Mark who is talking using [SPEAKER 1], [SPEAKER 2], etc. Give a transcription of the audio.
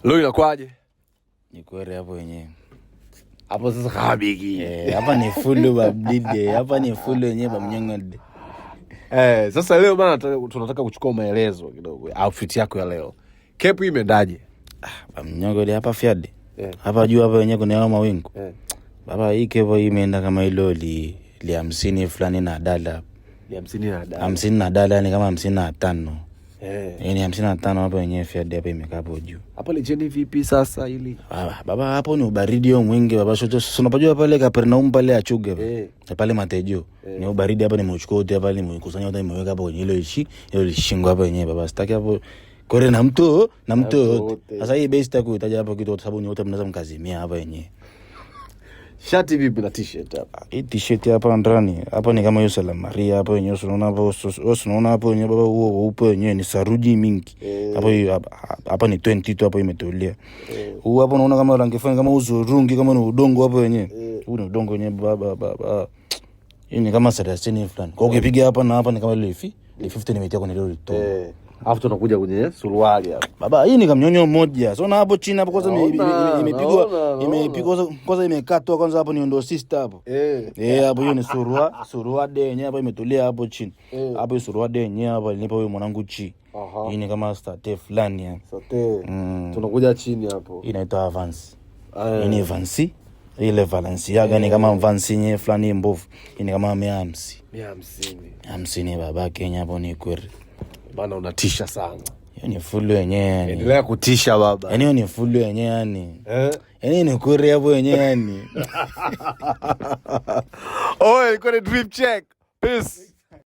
[SPEAKER 1] Leo inakwaje?
[SPEAKER 2] Ni kweli hapo wenyewe.
[SPEAKER 1] Hapo sasa kabigi.
[SPEAKER 2] Hapa ni full babdide. Hapa ni full wenyewe bamnyongode.
[SPEAKER 1] Sasa leo bana tunataka kuchukua maelezo kidogo. Outfit yako ya leo. Kepu imeendaje?
[SPEAKER 2] Bamnyongode hapa fiade. Hapa juu hapa wenyewe kuna mawingu. Baba hii kepo imeenda kama hilo li 50 fulani na dala.
[SPEAKER 1] Li 50 na dala.
[SPEAKER 2] 50 na dala ni kama 55. Ni 55 hapa wenyewe fiade hapa imekaa hapo juu.
[SPEAKER 1] Hapo lejeni vipi sasa ili?
[SPEAKER 2] Baba hapo ni ubaridi mwingi baba, sio unapojua pale Kapernaum pale achuge pale Matejo. Ni ubaridi hapa, nimechukua wote hapa nimekusanya wote nimeweka hapo kwenye ile shingo hapa yenyewe baba, sitaki hapo kore na mtu sasa. Hii base takuitaja hapo kitu sababu ni wote mnaweza mkazimia hapa yenyewe.
[SPEAKER 1] Shati vipi na t-shirt hapa?
[SPEAKER 2] Hii t-shirt hapa ndani hapa ni kama hiyo Salaam Maria hapo yenyewe, unaona hapo unaona hapo yenyewe baba, huo upo yenyewe ni saruji mingi hapo. Hapa ni 22 hapo imetolea. Huo hapo unaona kama rangi fulani kama uzurungi kama ni udongo hapo yenyewe. Huu ni udongo wenyewe baba. Hii ni kama 30 fulani. Kwa ukipiga hapa na hapa ni kama ile 50 nimetia kwenye ile to.
[SPEAKER 1] Alafu tunakuja kwenye suruali hapa.
[SPEAKER 2] Baba hii ni kamnyonyo mmoja. So na hapo chini hapo kwanza imepigwa kwanza imekatwa kwanza hapo ni ndo sister hapo. Hapo hiyo ni suruade yenyewe hapo imetulia hapo chini. Hapo suruade yenyewe hapo nilipa huyo mwanangu chi. Hii ni kama state fulani yani.
[SPEAKER 1] State. Tunakuja chini hapo.
[SPEAKER 2] Inaitwa Avance. Hii ni Avance. Ile Balenciaga ni kama Avance yenyewe fulani mbovu. Hii ni kama 150 baba Kenya hapo ni kweli.
[SPEAKER 1] Bana unatisha sana.
[SPEAKER 2] Hiyo ni full yenyewe yani.
[SPEAKER 1] Endelea kutisha baba.
[SPEAKER 2] Yaani ni full yenyewe yani. Yaani ni kuri hapo yenyewe yani.
[SPEAKER 1] Oi, iko ni drip check. Peace.